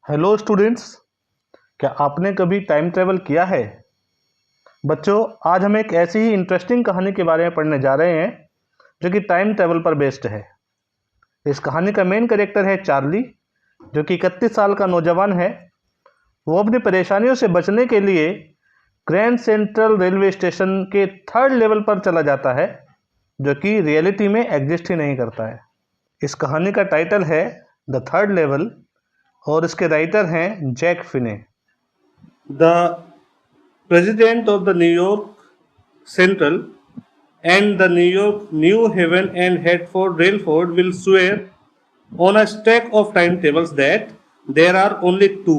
Hello students, क्या आपने कभी टाइम ट्रेवल किया है? बच्चों, आज हम एक ऐसी ही इंटरेस्टिंग कहानी के बारे में पढ़ने जा रहे हैं जो कि टाइम ट्रेवल पर बेस्ड है। इस कहानी का मेन कैरेक्टर है चार्ली, जो कि 31 साल का नौजवान है। वो अपनी परेशानियों से बचने के लिए ग्रैंड सेंट्रल रेलवे स्टेशन के 3rd लेवल पर चला जाता है, जो कि रियलिटी में एग्जिस्ट ही नहीं करता है। इस कहानी का टाइटल है द 3rd लेवल और इसके राइटर हैं Jack फिने। The president of the New York Central and the New York New Haven and Hartford Railroad will swear on a stack of timetables that there are only two.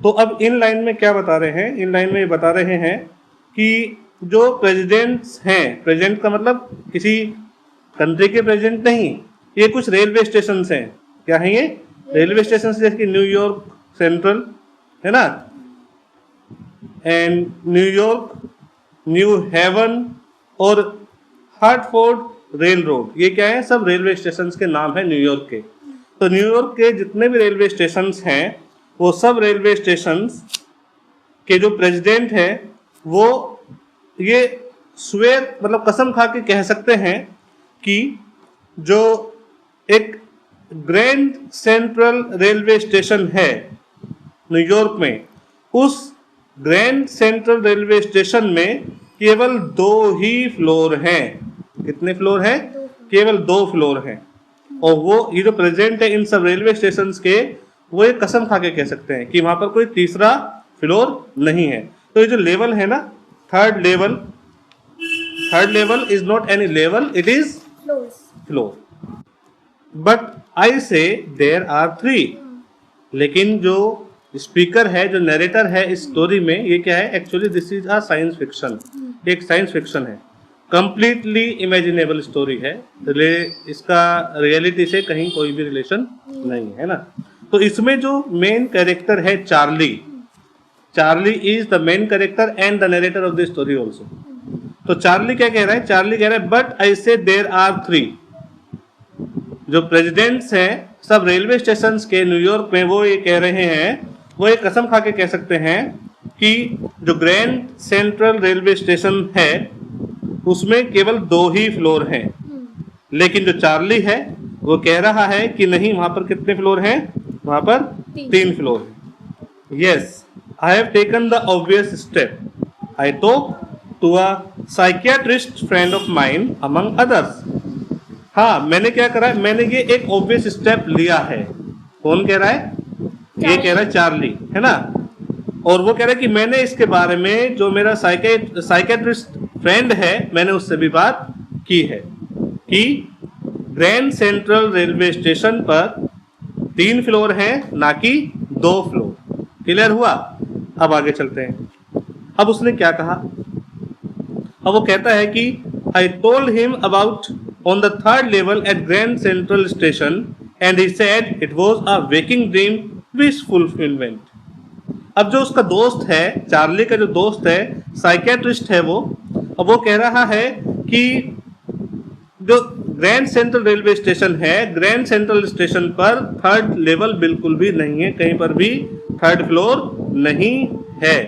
तो अब in line में क्या बता रहे हैं? In line में ये बता रहे हैं कि जो प्रेसिडेंट्स हैं, प्रेसिडेंट का मतलब किसी कंट्री के प्रेसिडेंट नहीं, ये कुछ रेलवे स्टेशन हैं। क्या है ये? रेलवे स्टेशन जैसे कि न्यूयॉर्क सेंट्रल है ना, एंड न्यूयॉर्क न्यू हेवन और हार्टफोर्ड रेल रोड, ये क्या है? सब रेलवे स्टेशन के नाम है न्यूयॉर्क के। तो न्यूयॉर्क के जितने भी रेलवे स्टेशन हैं, वो सब रेलवे स्टेशन के जो प्रेसिडेंट है वो ये स्वेर मतलब कसम खा के कह सकते हैं कि जो एक ग्रैंड सेंट्रल रेलवे स्टेशन है न्यूयॉर्क में, उस ग्रैंड सेंट्रल रेलवे स्टेशन में केवल 2 ही फ्लोर हैं। कितने फ्लोर हैं? केवल 2 फ्लोर हैं। और वो ये जो प्रेसिडेंट है इन सब रेलवे स्टेशन के, वो एक कसम खा के कह सकते हैं कि वहां पर कोई तीसरा फ्लोर नहीं है। तो ये जो लेवल है ना, third level is not any level, it is floor. But I से देयर आर 3। लेकिन जो स्पीकर है, जो नरेटर है इस स्टोरी में, ये क्या है? Actually this is a science fiction. एक साइंस फिक्शन है, कंप्लीटली इमेजिनेबल स्टोरी है। इसका रियलिटी से कहीं कोई भी रिलेशन नहीं है ना। तो इसमें जो मेन कैरेक्टर है Charlie is the main character and the narrator of the story also. तो चार्ली क्या कह रहा है? चार्ली कह रहा है बट आई से देयर आर 3। जो प्रेसिडेंट्स हैं सब रेलवे स्टेशन के न्यूयॉर्क में, वो ये कह रहे हैं, वो एक कसम खा के कह सकते हैं कि जो ग्रैंड सेंट्रल रेलवे स्टेशन है उसमें केवल 2 ही फ्लोर हैं। लेकिन जो चार्ली है वो कह रहा है कि नहीं, वहां पर कितने फ्लोर हैं? वहां पर 3 फ्लोर हैं। Yes, I have taken the obvious step. I talk to a psychiatrist friend of mine among others. हाँ, मैंने क्या करा है? मैंने ये एक ऑब्वियस स्टेप लिया है। कौन कह रहा है? ये कह रहा है चार्ली, है ना। और वो कह रहा है कि मैंने इसके बारे में, जो मेरा साइकियाट्रिस्ट फ्रेंड है, मैंने उससे भी बात की है कि ग्रैंड सेंट्रल रेलवे स्टेशन पर 3 फ्लोर हैं, ना कि 2 फ्लोर। क्लियर हुआ? अब आगे चलते हैं। अब उसने क्या कहा? अब वो कहता है कि I told him about on the 3rd level at Grand Central Station and he said it was a waking dream wish fulfillment. अब जो उसका दोस्त है, चार्ली का जो दोस्त है, साइकियाट्रिस्ट है वो, अब वो कह रहा है कि जो ग्रैंड सेंट्रल रेलवे स्टेशन है, ग्रैंड सेंट्रल स्टेशन पर 3rd लेवल बिल्कुल भी नहीं है, कहीं पर भी 3rd फ्लोर नहीं है।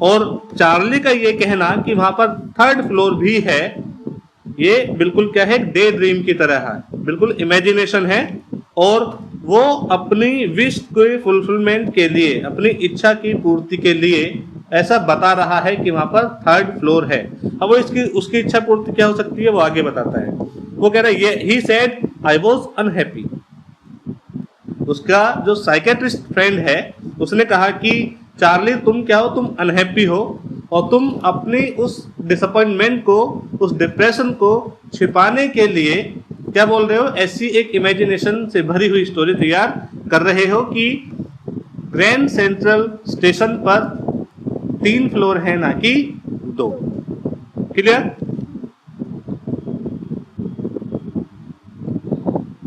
और चार्ली का ये कहना कि वहां पर 3rd फ्लोर भी है, ये बिल्कुल क्या है? डे ड्रीम की तरह है, बिल्कुल इमेजिनेशन है। और वो अपनी विश के फुलफिलमेंट के लिए, अपनी इच्छा की पूर्ति के लिए ऐसा बता रहा है कि वहां पर 3rd फ्लोर है। अब वो उसकी इच्छा पूर्ति क्या हो सकती है, वो आगे बताता है। वो कह रहा है he said I was unhappy. उसका जो साइकियाट्रिस्ट फ्रेंड है उसने कहा कि चार्ली, तुम क्या हो? तुम अनहैप्पी हो और तुम अपनी उस डिसअपॉइंटमेंट को, उस डिप्रेशन को छिपाने के लिए क्या बोल रहे हो? ऐसी एक इमेजिनेशन से भरी हुई स्टोरी तैयार कर रहे हो कि ग्रैंड सेंट्रल स्टेशन पर 3 फ्लोर है, ना कि 2। Clear?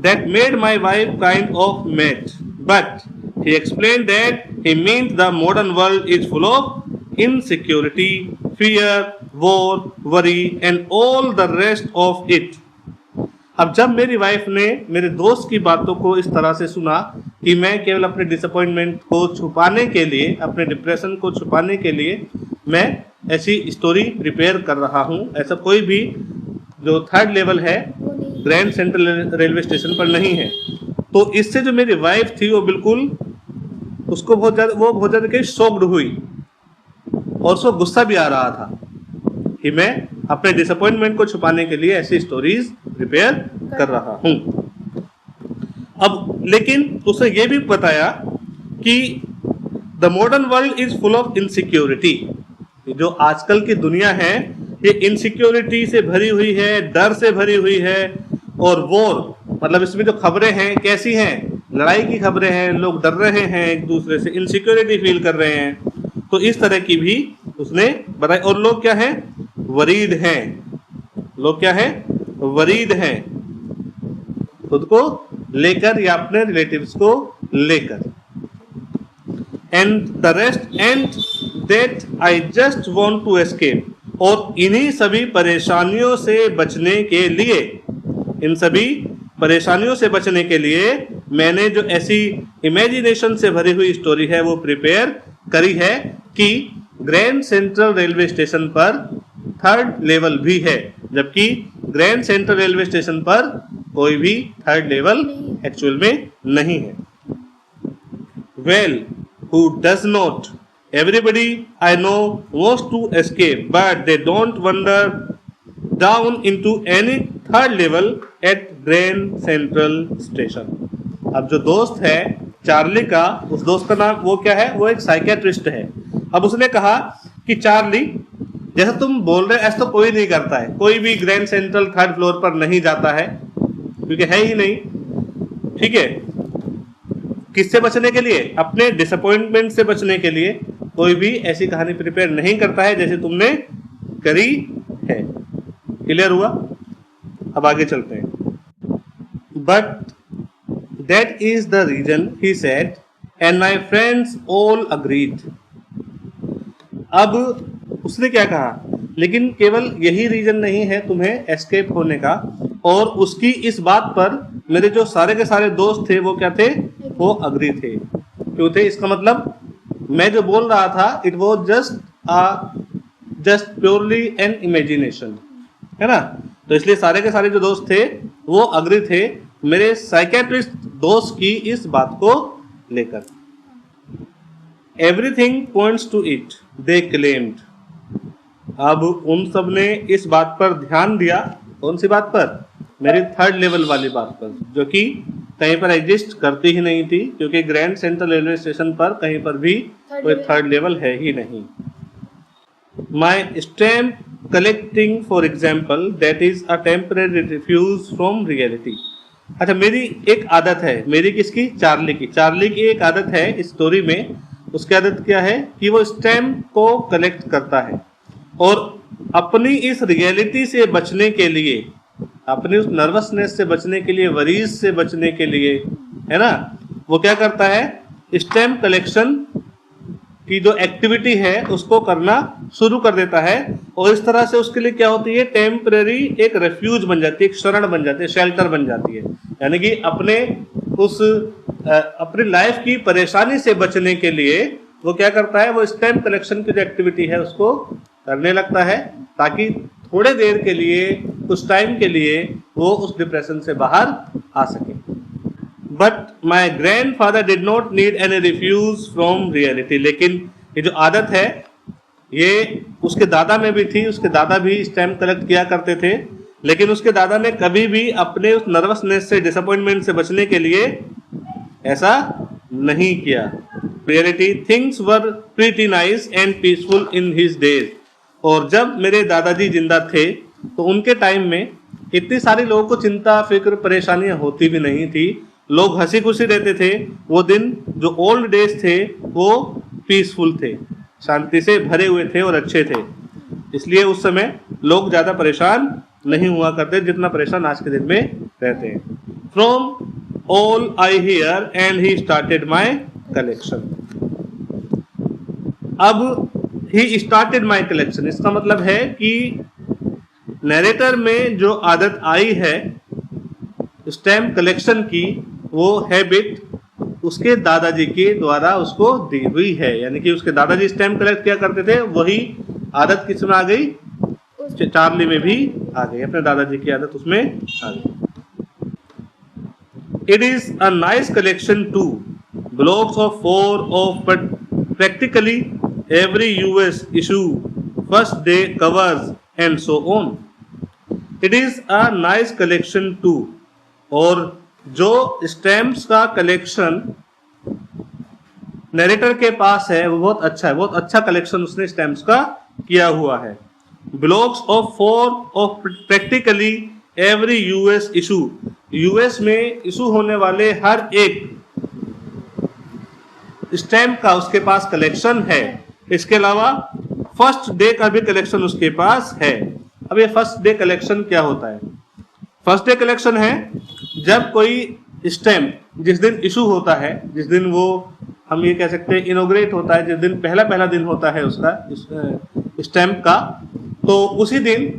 That made my wife kind of mad, but he explained that he meant the modern world is full of insecurity, fear, war, worry and all the rest of it. अब जब मेरी wife ने मेरे दोस्त की बातों को इस तरह से सुना कि मैं केवल अपने डिसअपॉइंटमेंट को छुपाने के लिए, अपने डिप्रेशन को छुपाने के लिए मैं ऐसी स्टोरी प्रिपेयर कर रहा हूँ, ऐसा कोई भी जो थर्ड लेवल है ग्रैंड सेंट्रल रेलवे स्टेशन पर नहीं है, तो इससे जो मेरी वाइफ थी वो बिल्कुल उसको बहुत ज़्यादा शॉक्ड हुई और उसको गुस्सा भी आ रहा था कि मैं अपने डिसअपॉइंटमेंट को छुपाने के लिए ऐसी स्टोरीज प्रिपेयर कर रहा हूं। अब लेकिन उसने ये भी बताया कि the modern world is full of insecurity, जो आजकल की दुनिया है ये इनसिक्योरिटी से भरी हुई है, डर से भरी हुई है, और वॉर मतलब इसमें जो खबरें हैं कैसी हैं, लड़ाई की खबरें हैं, लोग डर रहे हैं एक दूसरे से, इनसिक्योरिटी फील कर रहे हैं, तो इस तरह की भी उसने बताई। और लोग क्या हैं, वरीड हैं, लोग क्या हैं, वरीड हैं, खुद को लेकर या अपने रिलेटिव्स को लेकर। And the rest and that I just want to escape, और इन्हीं सभी परेशानियों से बचने के लिए, इन सभी परेशानियों से बचने के लिए मैंने जो ऐसी इमेजिनेशन से भरी हुई स्टोरी है वो प्रिपेयर करी है कि ग्रैंड सेंट्रल रेलवे स्टेशन पर थर्ड लेवल भी है, जबकि ग्रैंड सेंट्रल रेलवे स्टेशन पर कोई भी थर्ड लेवल एक्चुअल में नहीं है। Well, who does not, everybody I know wants to escape, but they don't wander down into any third level at Grand Central Station. अब जो दोस्त है चार्ली का, उस दोस्त का नाम वो क्या है, वो एक साइकियाट्रिस्ट है। अब उसने कहा कि चार्ली, जैसा तुम बोल रहे ऐसा तो कोई नहीं करता है, कोई भी ग्रैंड सेंट्रल थर्ड फ्लोर पर नहीं जाता है क्योंकि है ही नहीं, ठीक है। किससे बचने के लिए, अपने डिसअपॉइंटमेंट से बचने के लिए कोई भी ऐसी कहानी प्रिपेयर नहीं करता है जैसे तुमने करी है। क्लियर हुआ? अब आगे चलते हैं। But that is the reason he said and my friends all agreed. अब उसने क्या कहा, लेकिन केवल यही रीजन नहीं है तुम्हें एस्केप होने का, और उसकी इस बात पर मेरे जो सारे के सारे दोस्त थे वो क्या थे, वो अग्री थे। क्यों थे? इसका मतलब मैं जो बोल रहा था it was just purely N imagination, है ना। तो इसलिए सारे के सारे जो दोस्त थे वो अग्री थे मेरे साइकियाट्रिस्ट दोस्त की इस बात को लेकर। Everything points to it they claimed. अब उन सब ने इस बात पर ध्यान दिया। कौन सी बात पर? मेरी थर्ड लेवल वाली बात पर, जो कि कहीं पर एग्जिस्ट करती ही नहीं थी, क्योंकि ग्रैंड सेंट्रल रेलवे स्टेशन पर कहीं पर भी कोई थर्ड लेवल है ही नहीं। माई stamp collecting for example that is a temporary refuse from reality. अच्छा, मेरी एक आदत है, मेरी किसकी? चार्ली की। चार्ली की एक आदत है इस स्टोरी में। उसकी आदत क्या है कि वो स्टैम्प को कलेक्ट करता है और अपनी इस रियलिटी से बचने के लिए, अपनी उस नर्वसनेस से बचने के लिए, वरीज से बचने के लिए, है ना, वो क्या करता है, स्टैम्प कलेक्शन की जो एक्टिविटी है उसको करना शुरू कर देता है। और इस तरह से उसके लिए क्या होती है, टेम्परेरी एक रेफ्यूज बन जाती है, एक शरण बन जाती है, शेल्टर बन जाती है। यानी कि अपनी लाइफ की परेशानी से बचने के लिए वो क्या करता है, वो स्टैम्प कलेक्शन की जो एक्टिविटी है उसको करने लगता है, ताकि थोड़े देर के लिए, कुछ टाइम के लिए वो उस डिप्रेशन से बाहर आ सके। But my grand father did not need any refuse from reality. लेकिन ये जो आदत है ये उसके दादा में भी थी। उसके दादा भी स्टैम्प कलेक्ट किया करते थे, लेकिन उसके दादा ने कभी भी अपने उस नर्वसनेस से, डिसअपॉइंटमेंट से बचने के लिए ऐसा नहीं किया। Reality things were pretty nice and peaceful in his days. और जब मेरे दादाजी जिंदा थे तो उनके टाइम में इतनी सारी लोगों को चिंता, फिक्र, परेशानियां होती भी नहीं थी। लोग हंसी खुशी रहते थे। वो दिन जो ओल्ड डेज थे वो पीसफुल थे, शांति से भरे हुए थे और अच्छे थे। इसलिए उस समय लोग ज़्यादा परेशान नहीं हुआ करते जितना परेशान आज के दिन में रहते हैं। From all I hear and he started my collection. अब ही स्टार्टेड माई कलेक्शन, इसका मतलब है कि नैरेटर में जो आदत आई है स्टैम्प कलेक्शन की वो हैबिट उसके दादाजी के द्वारा उसको दी हुई है, यानी कि उसके दादाजी स्टैम्प कलेक्ट किया करते थे, वही आदत किसमें आ गई, चार्ली में भी आ गई, अपने दादाजी की आदत उसमें आ गई। It is a nice collection too, blocks of 4 of but practically every US issue, first day covers and so on. It is a nice collection too. और जो स्टैम्प्स का कलेक्शन नरेटर के पास है वो बहुत अच्छा है, बहुत अच्छा कलेक्शन उसने स्टैम्प्स का किया हुआ है। Blocks of 4 of practically every US issue, US में इशू होने वाले हर एक स्टैम्प का उसके पास कलेक्शन है। इसके अलावा फर्स्ट डे का भी कलेक्शन उसके पास है। अब ये फर्स्ट डे कलेक्शन क्या होता है? फर्स्ट डे कलेक्शन है जब कोई स्टैम्प जिस दिन इशू होता है, जिस दिन वो हम ये कह सकते हैं इनोग्रेट होता है, जिस दिन पहला दिन होता है उसका स्टैम्प का, तो उसी दिन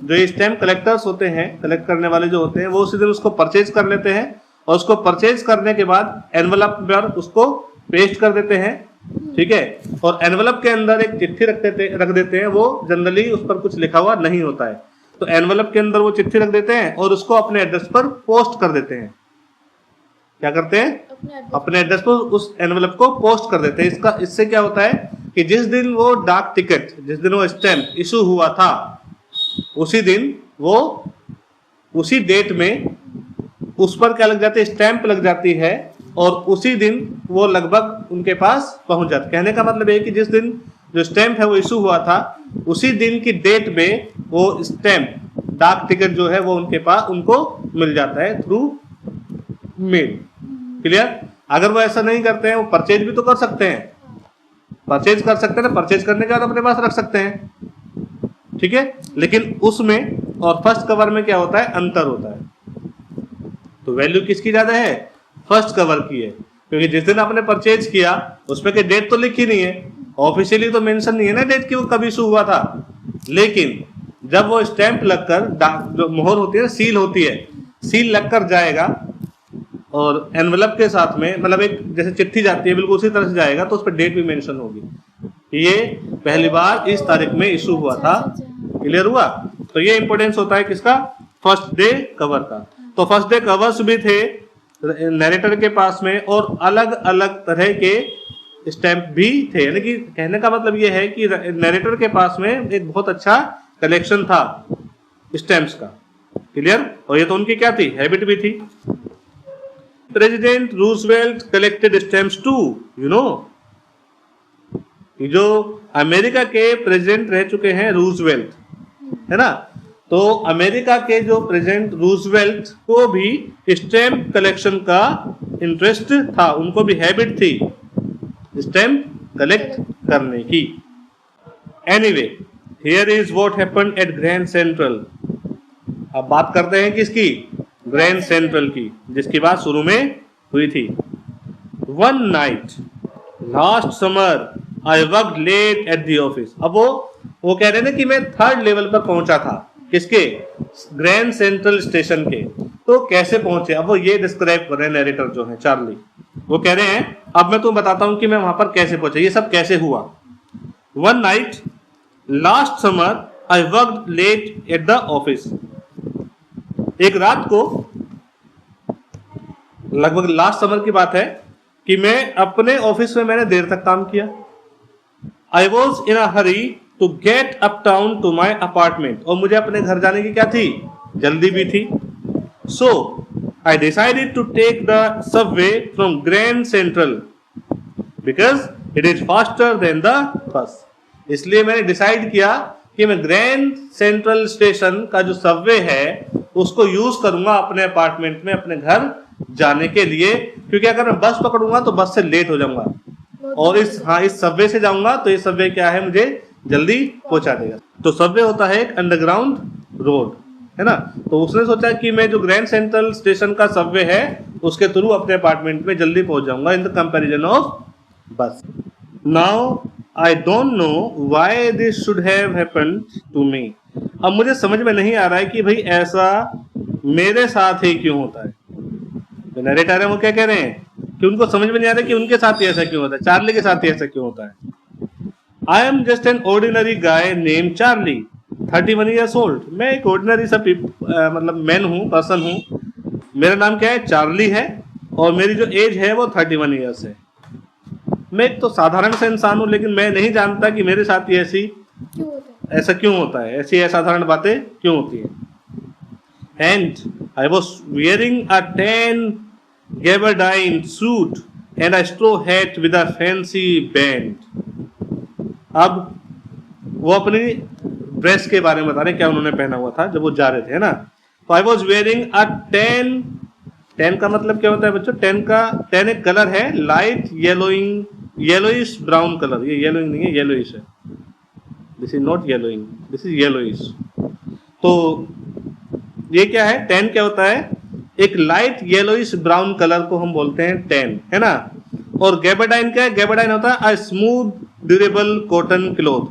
जो स्टैम्प कलेक्टर्स होते हैं, कलेक्ट करने वाले जो होते हैं, वो उसी दिन उसको परचेज कर लेते हैं और उसको परचेज करने के बाद एनवलप पर उसको पेस्ट कर देते हैं, ठीक है, और एनवलप के अंदर एक चिट्ठी रख देते हैं। वो जनरली उस पर कुछ लिखा हुआ नहीं होता है, तो एनवलप के अंदर वो चिट्ठी रख देते हैं और उसको अपने एड्रेस पर पोस्ट कर देते हैं। क्या करते हैं? अपने एड्रेस पर उस एनवलप को पोस्ट कर देते हैं। इससे क्या होता है कि जिस दिन वो डाक टिकट, जिस दिन वो स्टैम्प इशू हुआ था, उसी दिन वो उसी डेट में उस पर क्या लग जाती है, स्टैम्प लग जाती है, और उसी दिन वो लगभग उनके पास पहुंच जाता है। कहने का मतलब है कि जिस दिन जो स्टैम्प है वो इशू हुआ था, उसी दिन की डेट में वो स्टैम्प डाक टिकट जो है वो उनके पास उनको मिल जाता है थ्रू मेल। क्लियर? अगर वो ऐसा नहीं करते हैं, वो परचेज भी तो कर सकते हैं, परचेज कर सकते हैं, परचेज करने के बाद अपने पास रख सकते हैं, ठीक है, लेकिन उसमें और फर्स्ट कवर में क्या होता है, अंतर होता है। तो वैल्यू किसकी ज्यादा है? फर्स्ट कवर की है, क्योंकि जिस दिन आपने परचेज किया उसमें की डेट तो लिखी नहीं है, ऑफिशियली तो मेंशन नहीं है ना डेट की वो कब इशू हुआ था, लेकिन जब वो स्टैंप लगकर जो मोहर होती है, सील होती है, सील लगकर जाएगा और एनवलप के साथ में, मतलब एक जैसे चिट्ठी जाती है बिल्कुल उसी तरह से जाएगा, तो उस पर डेट भी मेंशन होगी, ये पहली बार इस तारीख में इशू हुआ था। क्लियर हुआ? तो ये इंपॉर्टेंस होता है किसका? फर्स्ट डे कवर का। तो फर्स्ट डे कवर्स भी थे नरेटर के पास में, और अलग अलग तरह के स्टैम्प भी थे, यानी कि कहने का मतलब ये है कि नरेटर के पास में एक बहुत अच्छा कलेक्शन था स्टैम्प्स का। क्लियर? और ये तो उनकी क्या थी, हैबिट भी थी। President Roosevelt collected stamps too, you know, जो अमेरिका के प्रेसिडेंट रह चुके हैं रूजवेल्ट, है ना, तो अमेरिका के जो प्रेसिडेंट रूजवेल्ट को भी स्टैम्प कलेक्शन का इंटरेस्ट था, उनको भी हैबिट थी स्टैम्प कलेक्ट करने की। Anyway, here is what happened at grand central. अब बात करते हैं किसकी? ग्रैंड सेंट्रल की, जिसकी बात शुरू में हुई थी। One night last summer I worked late at the office. अब वो कह रहे हैं कि मैं 3rd लेवल पर पहुंचा था, किसके? ग्रैंड सेंट्रल स्टेशन के। तो कैसे पहुंचे? अब वो ये डिस्क्राइब कर रहे हैं नरेटर जो है चार्ली, वो कह रहे हैं अब मैं तुम्हें बताता हूं कि मैं वहां पर कैसे पहुंचा, ये सब कैसे हुआ। One night last summer I worked late at the office. एक रात को, लगभग लास्ट समर की बात है, कि मैं अपने ऑफिस में मैंने देर तक काम किया। I was in a hurry to get uptown to my apartment, और मुझे अपने घर जाने की क्या थी, जल्दी भी थी। So I decided to take the subway from Grand Central because it is faster than the bus. इसलिए मैंने डिसाइड किया कि मैं ग्रैंड सेंट्रल स्टेशन का जो सबवे है उसको यूज करूंगा अपने अपार्टमेंट में अपने घर जाने के लिए, क्योंकि अगर मैं बस पकड़ूंगा तो बस से लेट हो जाऊंगा, और इस सबवे से जाऊंगा तो ये सबवे क्या है, मुझे जल्दी पहुंचा देगा। तो सबवे होता है एक अंडरग्राउंड रोड, है ना, तो उसने सोचा कि मैं जो ग्रैंड सेंट्रल स्टेशन का सबवे है उसके थ्रू अपने अपार्टमेंट में जल्दी पहुंच जाऊंगा in the comparison of bus. Now I don't know why this should have happened to me. अब मुझे समझ में नहीं आ रहा है कि भाई ऐसा मेरे साथ ही क्यों होता है। जो नरेटर है वो क्या कह रहे हैं कि उनको समझ में नहीं आ रहा कि उनके साथ ही ऐसा क्यों होता है, चार्ली के साथ ही ऐसा क्यों होता है। I am just an ordinary guy name Charlie, 31 years old. मैं एक ऑर्डिनरी सा मतलब मैन हूँ, पर्सन हूँ, मेरा नाम क्या है, चार्ली है, और मेरी जो एज है वो 31 ईयर्स है। मैं एक तो साधारण सा इंसान हूँ, लेकिन मैं नहीं जानता कि मेरे साथ ही ऐसा क्यों होता है, ऐसी असाधारण बातें क्यों होती हैं। And I was wearing a tan gabardine suit and a straw hat with a fancy band. अब वो अपनी ड्रेस के बारे में बता रहे क्या उन्होंने पहना हुआ था जब वो जा रहे थे, है ना। तो I was wearing a tan का मतलब क्या होता है बच्चों, tan एक कलर है, लाइट येलोइश ब्राउन कलर। ये येलोइंग नहीं है, येलोइश है। This is not yellowing, this is yellowish. तो ये क्या है, टैन क्या होता है, एक लाइट येलोइश ब्राउन कलर को हम बोलते हैं टैन, है ना। और गैबरडाइन क्या है, गैबरडाइन होता है स्मूथ ड्यूरेबल कॉटन क्लॉथ,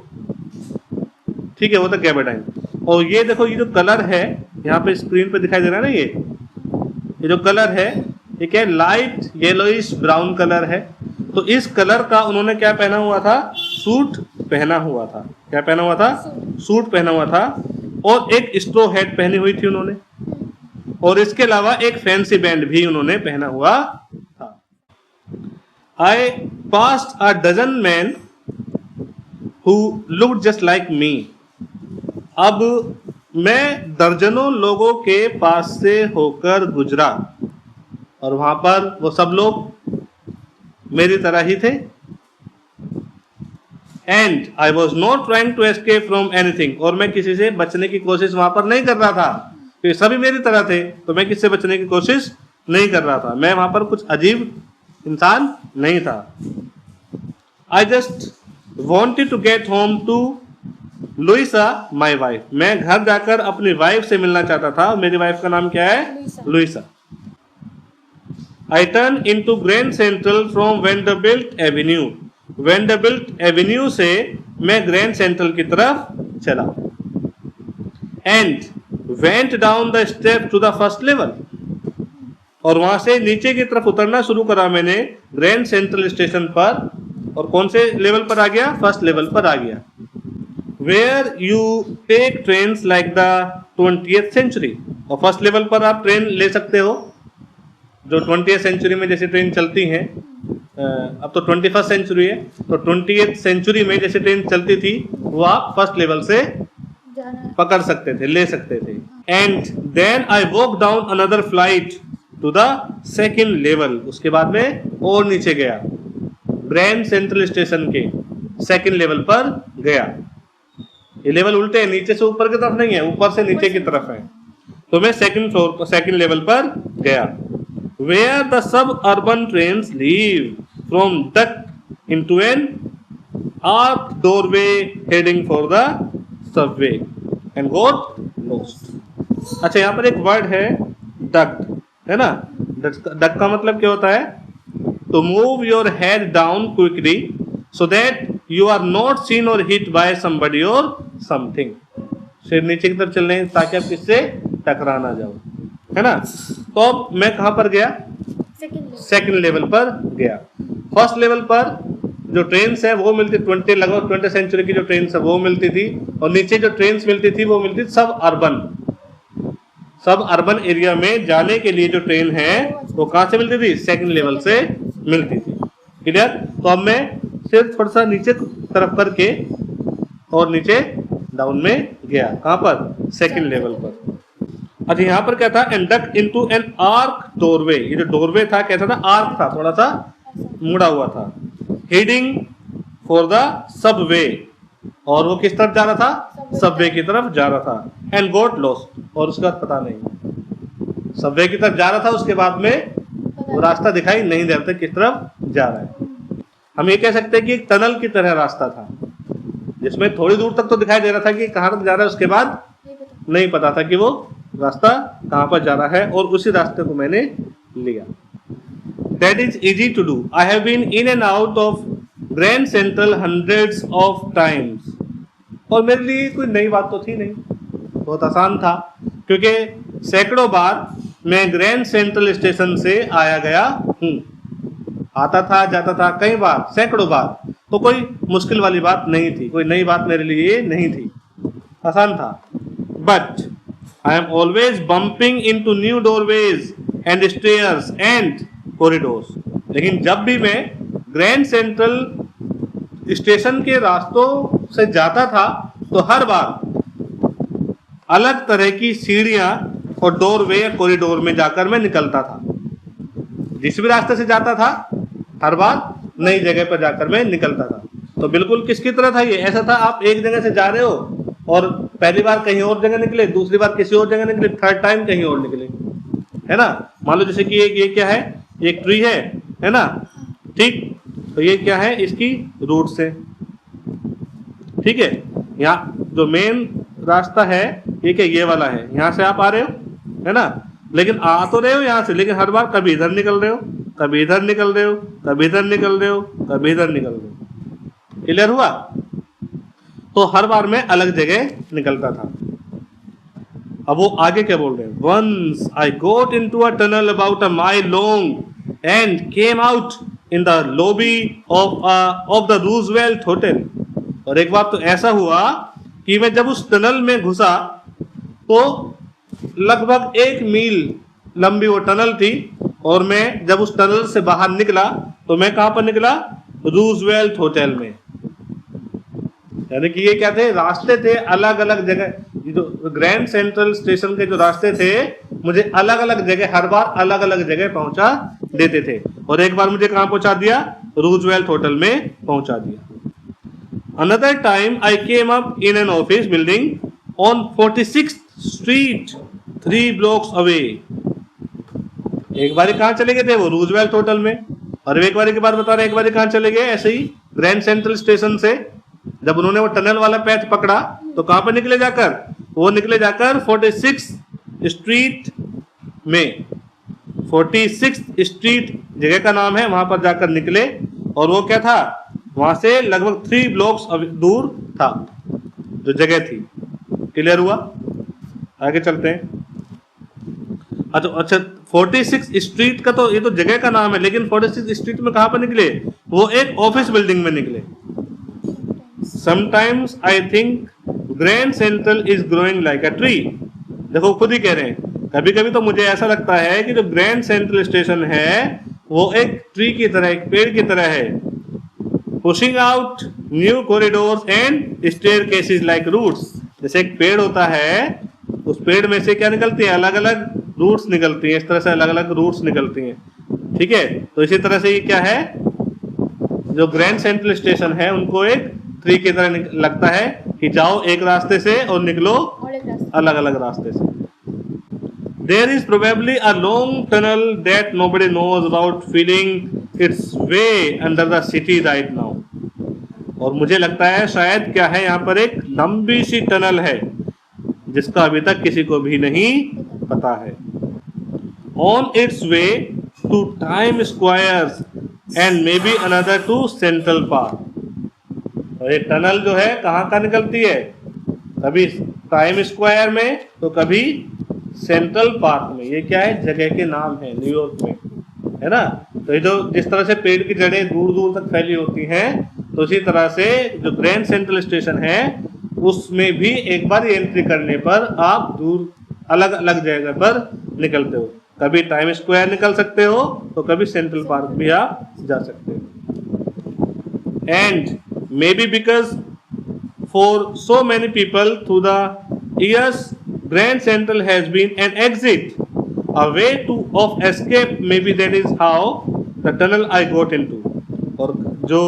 ठीक है, वो तो गैबरडाइन। और ये देखो, ये जो कलर है यहाँ पे स्क्रीन पे दिखाई दे रहा है ना, ये जो कलर है ये क्या है, लाइट येलोइश ब्राउन कलर है। तो इस कलर का उन्होंने क्या पहना हुआ था, सूट पहना हुआ था। क्या पहना हुआ था, सूट पहना हुआ था, और एक स्ट्रो हैट पहनी हुई थी उन्होंने, और इसके अलावा एक फैंसी बैंड भी उन्होंने पहना हुआ था। I passed a dozen man who looked just like me. अब मैं दर्जनों लोगों के पास से होकर गुजरा, और वहां पर वो सब लोग मेरी तरह ही थे। And I was not trying to escape from anything, और मैं किसी से बचने की कोशिश वहां पर नहीं कर रहा था, क्योंकि सभी मेरी तरह थे, तो मैं किससे बचने की कोशिश नहीं कर रहा था। मैं वहां पर कुछ अजीब इंसान नहीं था। I just wanted to get home to Louisa my wife. मैं घर जाकर अपनी वाइफ से मिलना चाहता था। मेरी वाइफ का नाम क्या है, Louisa. I turn in to grand central from Vanderbilt avenue. वेंडरबिल्ट एवेन्यू से मैं ग्रैंड सेंट्रल की तरफ चला। And went down the step to the first level, और वहां से नीचे की तरफ उतरना शुरू करा मैंने ग्रैंड सेंट्रल स्टेशन पर। और कौन से लेवल पर आ गया, फर्स्ट लेवल पर आ गया। Where you take train like the 20th century. और फर्स्ट लेवल पर आप ट्रेन ले सकते हो जो 20th सेंचुरी में जैसे ट्रेन चलती हैं। अब तो 21st सेंचुरी है, तो 20th सेंचुरी में जैसे ट्रेन चलती थी वो आप फर्स्ट लेवल से पकड़ सकते थे, ले सकते थे। And then I walk down another flight to the second level. उसके बाद में और नीचे गया, ग्रैंड सेंट्रल स्टेशन के सेकेंड लेवल पर गया। ये लेवल उल्टे है, नीचे से ऊपर की तरफ नहीं है, ऊपर से नीचे की तरफ है। तो मैं सेकेंड लेवल पर गया। Where the suburban trains leave from duck into an arch doorway heading for the subway and got lost. अच्छा, यहाँ पर एक वर्ड है डक, है ना। डक का मतलब क्या होता है, तो move your head down quickly so that you are not seen or hit by somebody or something. सिर नीचे की तरफ चल रहे हैं ताकि आप किससे टकरा ना जाओ, है ना। तो अब मैं कहां पर गया, सेकंड लेवल पर गया। फर्स्ट लेवल पर जो ट्रेन्स है वो मिलती, लगभग 20th सेंचुरी की जो ट्रेन्स है वो मिलती थी, और नीचे जो ट्रेन्स मिलती थी वो मिलती सब अर्बन एरिया में जाने के लिए जो ट्रेन है वो कहां से मिलती थी, सेकंड लेवल से मिलती थी। क्लियर। तो अब मैं सिर्फ थोड़ा सा नीचे तरफ करके और नीचे डाउन में गया, कहां पर, सेकंड लेवल पर। अच्छा, यहाँ पर क्या था, एंडक्ट इनटू एन आर्क डोरवे। ये जो डोरवे था कैसा था, आर्क था, थोड़ा सा मुड़ा हुआ था। हेडिंग फॉर द सबवे, और वो किस तरफ जा रहा था, सबवे की तरफ जा रहा था। एंड गॉट लॉस्ट, और उसका पता नहीं, सबवे की तरफ जा रहा था, उसके बाद में वो रास्ता दिखाई नहीं दे रहा था किस तरफ जा रहा है। हम ये कह सकते हैं कि एक टनल की तरह रास्ता था, जिसमें थोड़ी दूर तक तो दिखाई दे रहा था कि कहाँ तक जा रहा है, उसके बाद नहीं पता था कि वो रास्ता कहाँ पर जा रहा है, और उसी रास्ते को मैंने लिया। That is easy to do. I have been in and out of Grand Central hundreds of times. और मेरे लिए कोई नई बात तो थी नहीं, बहुत आसान था, क्योंकि सैकड़ों बार मैं ग्रैंड सेंट्रल स्टेशन से आया गया हूँ। आता था जाता था कई बार, सैकड़ों बार, तो कोई मुश्किल वाली बात नहीं थी, कोई नई बात मेरे लिए नहीं थी, आसान था। But I am always bumping into new doorways and stairs and corridors. लेकिन जब भी मैं ग्रैंड सेंट्रल स्टेशन के रास्तों से जाता था तो हर बार अलग तरह की सीढ़ियां और डोरवे या कॉरिडोर में जाकर मैं निकलता था। जिस भी रास्ते से जाता था हर बार नई जगह पर जाकर मैं निकलता था। तो बिल्कुल किसकी तरह था ये? ऐसा था आप एक जगह से जा रहे हो और पहली बार कहीं और जगह निकले, दूसरी बार किसी और जगह निकले, थर्ड टाइम कहीं और निकले, है ना। मान लो जैसे कि ये क्या है, एक ट्री है ना, ठीक। तो ये क्या है, इसकी रूट्स है, ठीक है। यहाँ जो मेन रास्ता है ये क्या, ये वाला है, यहाँ से आप आ रहे हो, है ना। लेकिन आ तो रहे हो यहाँ से, लेकिन हर बार कभी इधर निकल रहे हो, कभी इधर निकल रहे हो, कभी इधर निकल रहे हो, कभी इधर निकल रहे हो। क्लियर हुआ? तो हर बार मैं अलग जगह निकलता था। अब वो आगे क्या बोल रहे हैं, once I got into a tunnel about a mile long and came out in the lobby of the Roosevelt hotel. और एक बार तो ऐसा हुआ कि मैं जब उस टनल में घुसा तो लगभग 1 मील लंबी वो टनल थी, और मैं जब उस टनल से बाहर निकला तो मैं कहां पर निकला, रूजवेल्ट होटल में। यानी कि ये क्या थे, रास्ते थे अलग अलग जगह। जो ग्रैंड सेंट्रल स्टेशन के जो रास्ते थे मुझे अलग अलग जगह, हर बार अलग अलग जगह पहुंचा देते थे। और एक बार मुझे कहां पहुंचा दिया, रूजवेल्ट होटल में पहुंचा दिया। Another time I came up in an office building on 46th Street 3 blocks away। एक बार कहां चले गए थे, वो रूजवेल्ट होटल में। और एक बार की बात बता रहे हैं, एक बार कहां चले गए, ऐसे ही ग्रैंड सेंट्रल स्टेशन से जब उन्होंने वो टनल वाला पैथ पकड़ा तो कहां पर निकले जाकर, वो निकले जाकर 46 स्ट्रीट में। 46 स्ट्रीट जगह का नाम है, वहां पर जाकर निकले। और वो क्या था, वहां से लगभग 3 ब्लॉक्स दूर था जो जगह थी। क्लियर हुआ? आगे चलते हैं। अच्छा 46 स्ट्रीट का तो ये तो जगह का नाम है, लेकिन 46 स्ट्रीट में कहां पर निकले, वो एक ऑफिस बिल्डिंग में निकले। Sometimes I think grand central is growing like a tree. देखो खुद ही कह रहे हैं, कभी कभी तो मुझे ऐसा लगता है कि जो ग्रैंड सेंट्रल स्टेशन है वो एक ट्री की तरह, एक पेड़ की तरह है। Pushing out new corridors and staircases like roots. जैसे एक पेड़ होता है, उस पेड़ में से क्या निकलती है, अलग अलग रूट्स निकलती हैं। इस तरह से अलग अलग रूट्स निकलती हैं, ठीक है। तो इसी तरह से ये क्या है, जो ग्रैंड सेंट्रल स्टेशन है उनको एक ट्री की तरह लगता है कि जाओ एक रास्ते से और निकलो अलग अलग रास्ते से। There is probably a long tunnel that nobody knows about feeling its way under the city right now। और मुझे लगता है शायद क्या है, यहाँ पर एक लंबी सी टनल है जिसका अभी तक किसी को भी नहीं पता है। On its way to Times Square and maybe another to Central Park। और ये टनल जो है कहाँ का निकलती है, कभी टाइम स्क्वायर में तो कभी सेंट्रल पार्क में। ये क्या है, जगह के नाम है, न्यूयॉर्क में, है ना। तो ये जो जिस तरह से पेड़ की जड़ें दूर दूर तक फैली होती हैं, तो इसी तरह से जो ग्रैंड सेंट्रल स्टेशन है उसमें भी एक बार एंट्री करने पर आप दूर अलग अलग जगह पर निकलते हो। कभी टाइम स्क्वायर निकल सकते हो तो कभी सेंट्रल पार्क भी आप जा सकते हो। And may be because for so many people through the years Grand Central has been an exit, a way of escape. Maybe that is how the tunnel I got into। और जो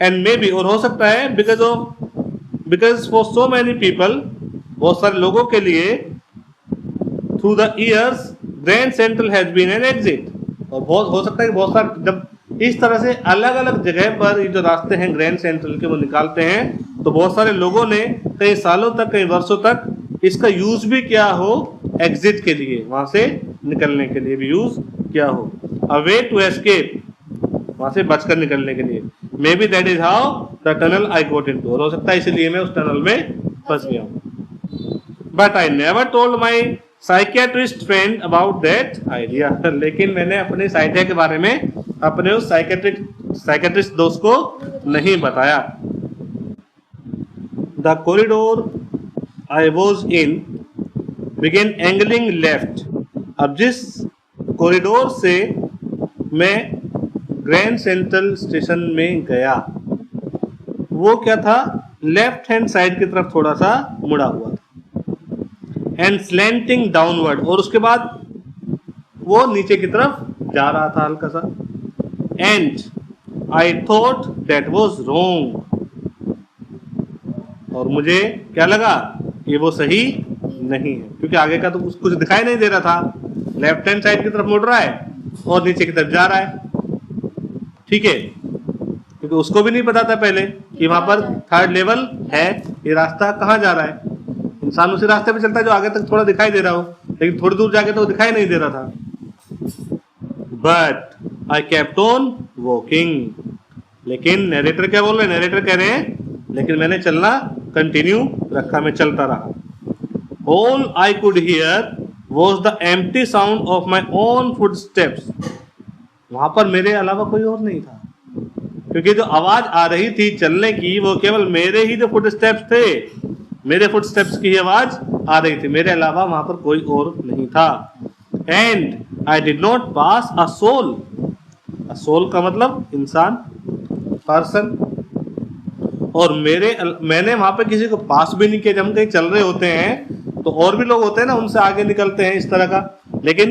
and maybe और हो सकता है because for so many people, बहुत सारे लोगों के लिए through the years Grand Central has been an exit। और बहुत हो सकता है कि बहुत सारे जब इस तरह से अलग अलग जगह पर ये जो रास्ते हैं ग्रैंड सेंट्रल के वो निकालते हैं, तो बहुत सारे लोगों ने कई सालों तक, कई वर्षों तक इसका यूज भी किया हो एग्जिट के लिए, वहां से निकलने के लिए भी यूज किया हो। अ वे टू एस्केप, वहां से बचकर निकलने के लिए। Maybe that is how the tunnel I got into. और हो सकता है इसलिए मैं उस टनल में फंस गया हूं। But I never told my psychiatrist friend about that idea. लेकिन मैंने अपने इस आइडिया के बारे में अपने उस साइकियाट्रिस्ट दोस्त को नहीं बताया। The corridor I was in began angling left. अब जिस कॉरिडोर से मैं ग्रैंड सेंट्रल स्टेशन में गया वो क्या था, लेफ्ट हैंड साइड की तरफ थोड़ा सा मुड़ा हुआ था। एंड स्लैंटिंग डाउनवर्ड, और उसके बाद वो नीचे की तरफ जा रहा था हल्का सा। And I thought that was wrong, और मुझे क्या लगा कि वो सही नहीं है, क्योंकि आगे का तो कुछ दिखाई नहीं दे रहा था। लेफ्ट हैंड साइड की तरफ मुड़ रहा है और नीचे की तरफ जा रहा है, ठीक है, क्योंकि उसको भी नहीं पता था पहले कि वहां पर थर्ड लेवल है, ये रास्ता कहाँ जा रहा है। इंसान उसी रास्ते पे चलता है जो आगे तक थोड़ा दिखाई दे रहा हो, लेकिन थोड़ी दूर जाके तो दिखाई नहीं दे रहा था। But I kept on walking, लेकिन नरेटर क्या बोल रहे हैं, नरेटर कह रहे हैं लेकिन मैंने चलना कंटिन्यू रखा, मैं चलता रहा। All I could hear was the empty sound of my own footsteps. वहां पर मेरे अलावा कोई और नहीं था, क्योंकि जो आवाज आ रही थी चलने की वो केवल मेरे ही जो फुटस्टेप्स थे, मेरे फुटस्टेप्स की आवाज आ रही थी, मेरे अलावा वहां पर कोई और नहीं था। And I did not pass a soul. A soul का मतलब इंसान, पर्सन। और मैंने वहां पे किसी को पास भी नहीं किया। जब हम कहीं चल रहे होते हैं तो और भी लोग होते हैं ना, उनसे आगे निकलते हैं इस तरह का, लेकिन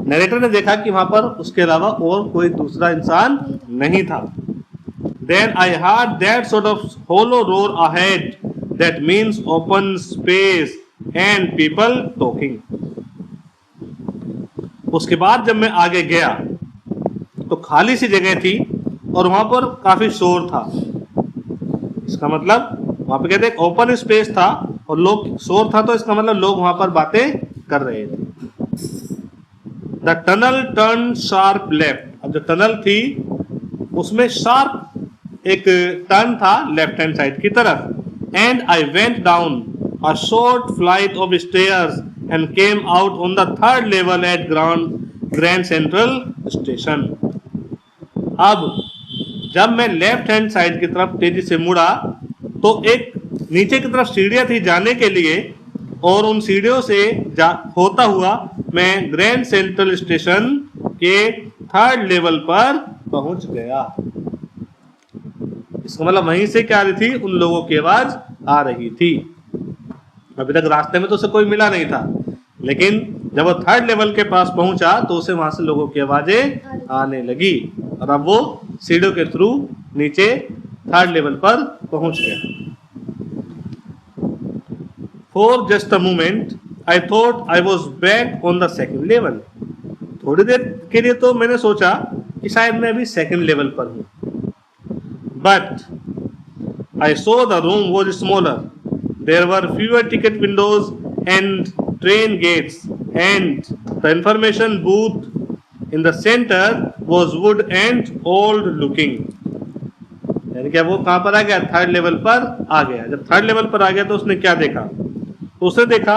नरेटर ने देखा कि वहां पर उसके अलावा और कोई दूसरा इंसान नहीं था। Then I heard that sort of hollow roar ahead, that means open space and people talking. उसके बाद जब मैं आगे गया तो खाली सी जगह थी और वहां पर काफी शोर था। इसका मतलब वहां पे कहते हैं ओपन स्पेस था और लोग, शोर था तो इसका मतलब लोग वहां पर बातें कर रहे थे। The tunnel turn sharp left. अब जो टनल थी उसमें शार्प एक टर्न था लेफ्ट हैंड साइड की तरफ। And I went down a short flight of stairs and came out on the third level at grand central station. अब जब मैं लेफ्ट हैंड साइड की तरफ तेजी से मुड़ा तो एक नीचे की तरफ सीढ़ियां थी जाने के लिए, और उन सीढ़ियों से होता हुआ मैं ग्रैंड सेंट्रल स्टेशन के थर्ड लेवल पर पहुंच गया। इसका मतलब वहीं से क्या आ रही थी, उन लोगों की आवाज आ रही थी। अभी तक रास्ते में तो उसे कोई मिला नहीं था, लेकिन जब वो थर्ड लेवल के पास पहुंचा तो उसे वहां से लोगों की आवाजें आने लगी, और अब वो सीढ़ियों के थ्रू नीचे थर्ड लेवल पर पहुंच गया। For just a moment I thought I was back on the second level. थोड़ी देर के लिए तो मैंने सोचा कि शायद मैं अभी सेकेंड लेवल पर हूं। But I saw the room was smaller, there were fewer ticket windows and train gates, and the information booth in the centre was wood and old looking. यानी क्या वो कहां पर आ गया, थर्ड लेवल पर आ गया। जब थर्ड लेवल पर आ गया तो उसने क्या देखा, तो उसने देखा,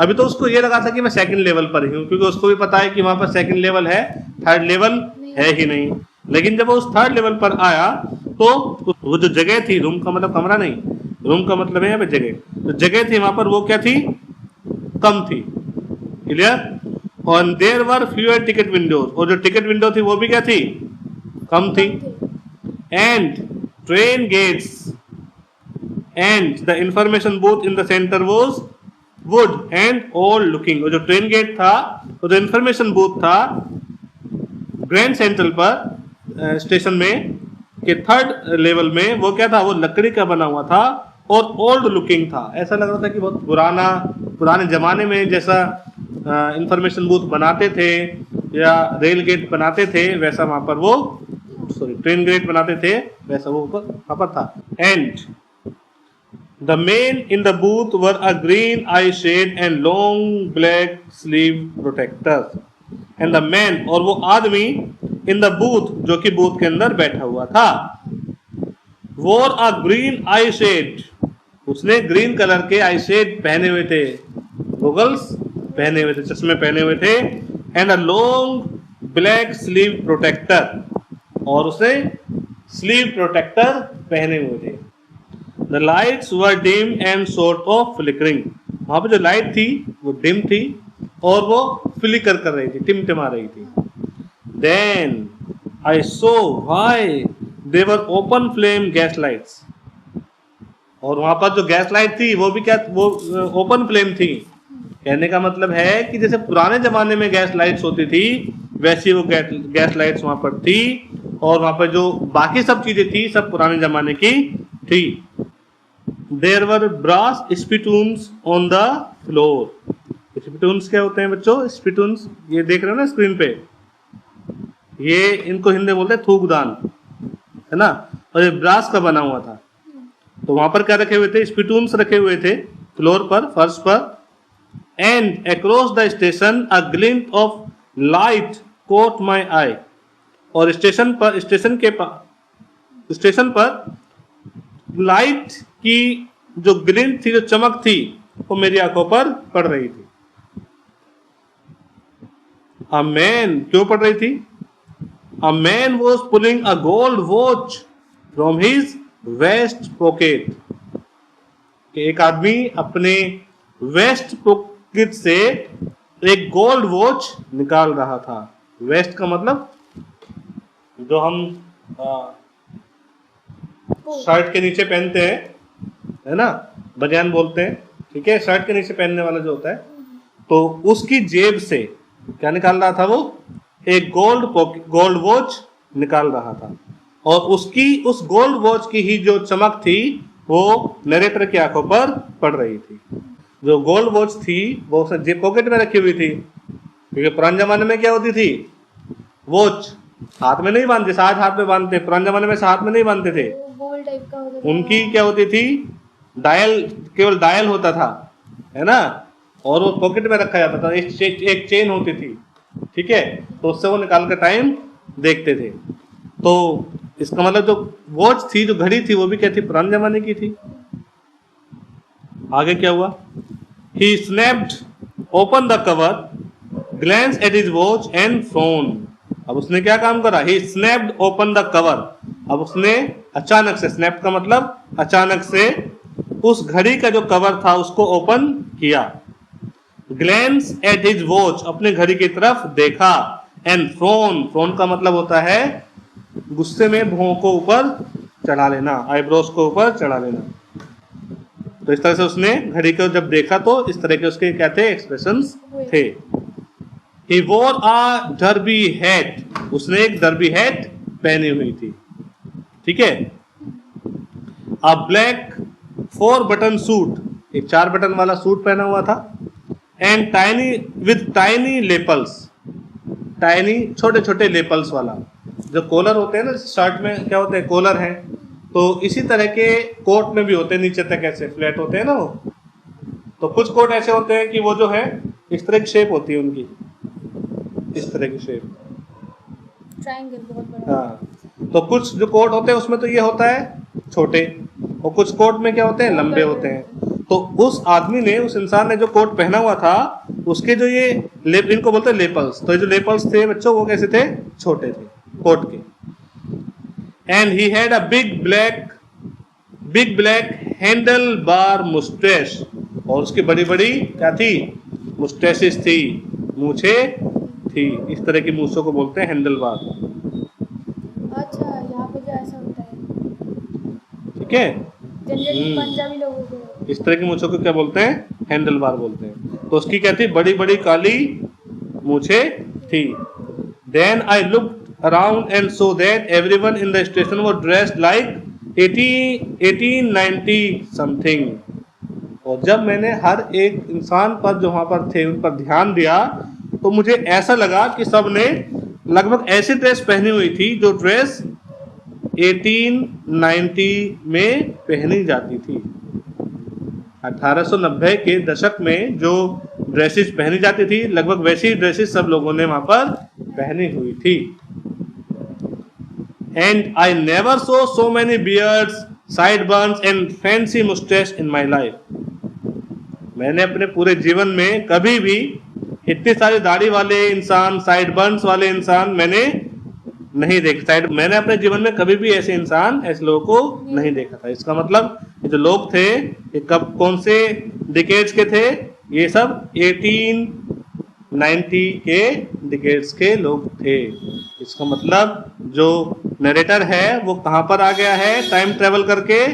अभी तो उसको ये लगा था कि मैं सेकंड लेवल पर ही हूं, क्योंकि उसको भी पता है कि वहां पर सेकंड लेवल है, थर्ड लेवल है ही नहीं। लेकिन जब वो उस थर्ड लेवल पर आया तो वो जो जगह थी, रूम का मतलब कमरा नहीं, रूम का मतलब है जगह, तो जगह थी वहां पर वो क्या थी, कम थी। क्लियर? और there were fewer ticket windows, और जो टिकट विंडो थी वो भी क्या थी, कम थी। And train gates and the information booth in the centre was wood and old looking. और जो ट्रेन गेट था, और जो इंफॉर्मेशन बूथ था ग्रैंड सेंट्रल पर स्टेशन में के थर्ड लेवल में, वो क्या था, वो लकड़ी का बना हुआ था और ओल्ड लुकिंग था। ऐसा लग रहा था कि बहुत पुराने जमाने में जैसा इंफॉर्मेशन बूथ बनाते थे या रेल गेट बनाते थे, वैसा वहां पर वो, सॉरी, ट्रेन गेट बनाते थे, वैसा वो वहां पर था। And the men in the booth wore a green eye shade and long black sleeve protector. And the man, और वो आदमी, इन द बूथ, जो कि बूथ के अंदर बैठा हुआ था, वोर अ ग्रीन आई शेड, उसने ग्रीन कलर के आई शेड पहने हुए थे, गॉगल्स पहने हुए थे, चश्मे पहने हुए थे, and a long black sleeve protector, और उसे स्लीव प्रोटेक्टर पहने हुए थे। The lights were dim and sort of flickering, वहां पे जो लाइट थी वो डिम थी और वो फ्लिकर कर रही थी, टिमटिमा रही थी। Then I saw why they were open flame gas lights, और वहां पर जो गैस लाइट थी वो भी क्या, वो ओपन फ्लेम थी। कहने का मतलब है कि जैसे पुराने जमाने में गैस लाइट्स होती थी वैसी वो गैस लाइट्स वहां पर थी, और वहां पर जो बाकी सब चीजें थी सब पुराने जमाने की थी। There were brass spittoons on the floor. Spittoons क्या होते हैं बच्चों? स्पिटून्स ये देख रहे हो ना स्क्रीन पे, ये इनको हिंदी में बोलते हैं थूकदान, है ना, और ये ब्रास का बना हुआ था। तो वहां पर क्या रखे हुए थे? स्पिटून्स रखे हुए थे फ्लोर पर, फर्श पर। And across the station a glimpse of light caught my eye, और स्टेशन पर लाइट की जो ग्लिम्प थी, जो चमक थी, वो मेरी आंखों पर पड़ रही थी। अ मैन, क्यों पड़ रही थी? A man was pulling a gold watch from his vest pocket, एक आदमी अपने वेस्ट पॉकेट से एक गोल्ड वॉच निकाल रहा था। वेस्ट का मतलब जो हम शर्ट के नीचे पहनते हैं, है ना, बनियान बोलते हैं, ठीक है, शर्ट के नीचे पहनने वाला जो होता है, तो उसकी जेब से क्या निकाल रहा था? वो एक गोल्ड वॉच निकाल रहा था, और उसकी उस गोल्ड वॉच की ही जो चमक थी वो नरेटर की आंखों पर पड़ रही थी। जो गोल्ड वॉच थी वो उसने जेब पॉकेट में रखी हुई थी, क्योंकि पुराने जमाने में क्या होती थी? वॉच हाथ में नहीं बांधते, आज हाथ में बांधते, पुराने जमाने में हाथ में नहीं बांधते थे। गोल्ड टाइप का होता था। उनकी क्या होती थी? डायल, केवल डायल होता था, है ना, और वो पॉकेट में रखा जाता था, एक चेन होती थी, ठीक है, तो उससे वो निकाल कर टाइम देखते थे। तो इसका मतलब जो वॉच थी, जो घड़ी थी, वो भी क्या थी? पुराने जमाने की थी। आगे क्या हुआ? He snapped open the cover, glanced at his watch and phone. अब उसने क्या काम करा? He snapped open the cover. अब उसने अचानक से, स्नैप का मतलब अचानक से, उस घड़ी का जो कवर था उसको ओपन किया। ग्लैंस एट हिज वॉच, अपने घड़ी की तरफ देखा। एंड फ्रोन, फ्रोन का मतलब होता है गुस्से में भौं को ऊपर चढ़ा लेना, आईब्रोज को ऊपर चढ़ा लेना। तो इस तरह से उसने घड़ी को जब देखा तो इस तरह के उसके क्या थे? एक्सप्रेशंस थे। He wore a derby hat, उसने एक डर्बी हैट पहनी हुई थी, ठीक है। A black 4 button सूट, एक 4 बटन वाला सूट पहना हुआ था। And tiny with tiny lapels, tiny छोटे छोटे लेपल्स वाला, जो कॉलर होते हैं ना शर्ट में, क्या होते हैं? कॉलर है, तो इसी तरह के कोट में भी होते हैं, नीचे तक ऐसे फ्लैट होते हैं ना वो। तो कुछ कोट ऐसे होते हैं कि वो जो है इस तरह की शेप होती है उनकी, इस तरह की शेप, ट्रायंगल बहुत बड़ा। हाँ। तो कुछ जो कोट होते हैं उसमें तो ये होता है छोटे, और कुछ कोट में क्या होते हैं? लंबे होते हैं। तो उस आदमी ने, उस इंसान ने जो कोट पहना हुआ था, उसके जो ये इनको बोलते हैं लेपल्स, तो ये जो लेपल्स थे बच्चों वो कैसे थे? छोटे थे कोट के। And he had a big black handle bar Moustache, और उसकी बड़ी बड़ी क्या थी? मुस्टैशेस थी, मूछे थी। इस तरह की मूछों को बोलते हैं हैंडल बार। अच्छा, यहाँ पे जो ऐसा होता है, ठीक है, जनरली पंजाबी लोगों को इस तरह की मूछों को क्या बोलते हैं? हैंडल बार बोलते हैं। तो उसकी क्या थी? बड़ी बड़ी काली मूछे थी। Then I looked around and saw that everyone in the station was dressed like 1890 something. और जब मैंने हर एक इंसान पर जो वहां पर थे उन पर ध्यान दिया तो मुझे ऐसा लगा कि सब ने लगभग ऐसी ड्रेस पहनी हुई थी जो ड्रेस 1890 में पहनी जाती थी। 1890 के दशक में जो ड्रेसेस पहनी जाती थी लगभग वैसी ड्रेसेस सब लोगों ने वहां पर पहनी हुई थी। And I never saw so many beards, sideburns and fancy mustache in my life. मैंने अपने पूरे जीवन में कभी भी इतने सारे दाढ़ी वाले इंसान, साइड बर्न्स वाले इंसान मैंने नहीं देखे। मैंने अपने जीवन में कभी भी ऐसे इंसान, ऐसे लोगों को नहीं देखा था। इसका मतलब ये जो लोग थे ये कब, कौन से डिकेड्स के थे? ये सब 1890 के डिकेड्स के लोग थे। इसका मतलब जो नरेटर है वो कहाँ पर आ गया है? टाइम ट्रेवल करके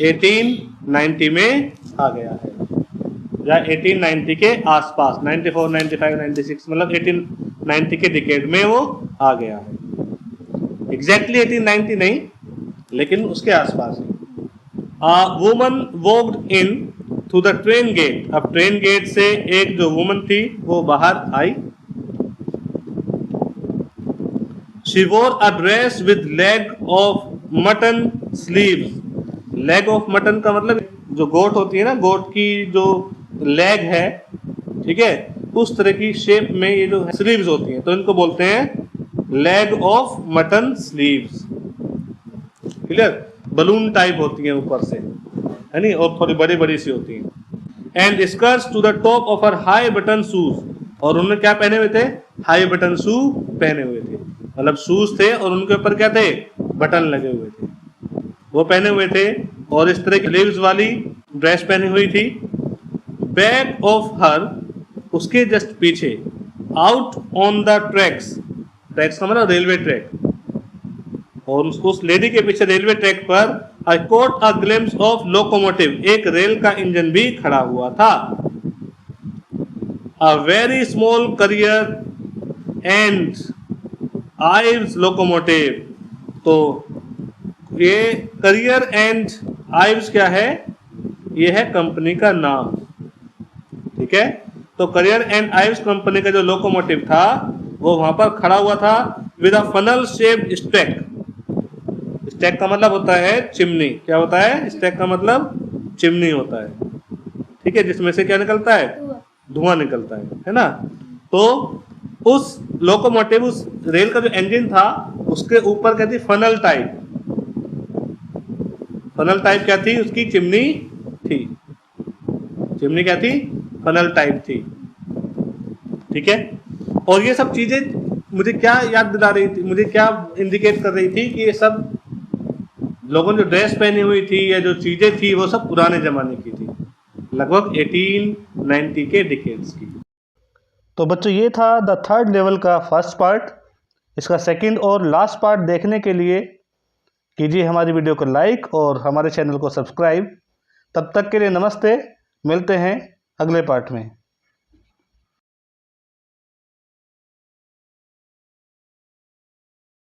1890 में आ गया है, या 1890 के आसपास, 94, 95, 96, मतलब 1890 के डिकेड में वो आ गया है। एग्जैक्टली 1890 नहीं, लेकिन उसके आसपास है। Woman walked in through the train gate. अब ट्रेन गेट से एक जो वुमन थी वो बाहर आई। She wore a dress with leg of mutton sleeves. Leg of mutton का मतलब जो गोट होती है ना, गोट की जो लेग है, ठीक है, उस तरह की शेप में ये जो स्लीव्स होती हैं, तो इनको बोलते हैं leg of mutton sleeves. Clear? Balloon type होती हैं ऊपर से, है नहीं, और थोड़ी बड़ी बड़ी सी होती हैं। And skirts to the top of her high button shoes. और उन्होंने क्या पहने हुए थे? हाई बटन शू पहने हुए थे, मतलब शूज थे और उनके ऊपर क्या थे? बटन लगे हुए थे, वो पहने हुए थे। और इस तरह की स्लीव्स वाली ड्रेस पहनी हुई थी। बैक ऑफ हर, उसके जस्ट पीछे, out on the tracks, tracks का मतलब रेलवे ट्रैक, और उस लेडी के पीछे रेलवे ट्रैक पर आई caught a glimpse of locomotive, एक रेल का इंजन भी खड़ा हुआ था। A very small career and Ives locomotive. तो ये करियर एंड आइव्स क्या है? ये है कंपनी का नाम, ठीक है। तो करियर एंड आइव्स कंपनी का जो लोकोमोटिव था वो वहां पर खड़ा हुआ था with a funnel shaped stack. Stack का मतलब होता है चिमनी। क्या होता है? स्टैक का मतलब चिमनी होता है, ठीक है, जिसमें से क्या निकलता है? धुआं निकलता है ना। तो उस लोकोमोटिव, उस रेल का जो इंजन था उसके ऊपर क्या थी? Funnel type. फनल टाइप क्या थी? उसकी चिमनी थी। चिमनी क्या थी? फनल टाइप थी, ठीक है। और ये सब चीजें मुझे क्या याद दिला रही थी, मुझे क्या इंडिकेट कर रही थी कि ये सब लोगों ने जो ड्रेस पहनी हुई थी या जो चीजें थी वो सब पुराने जमाने की थी, लगभग 1890 के डिकेड्स की। तो बच्चों ये था द थर्ड लेवल का फर्स्ट पार्ट। इसका सेकंड और लास्ट पार्ट देखने के लिए कीजिए हमारी वीडियो को लाइक और हमारे चैनल को सब्सक्राइब। तब तक के लिए नमस्ते, मिलते हैं अगले पार्ट में।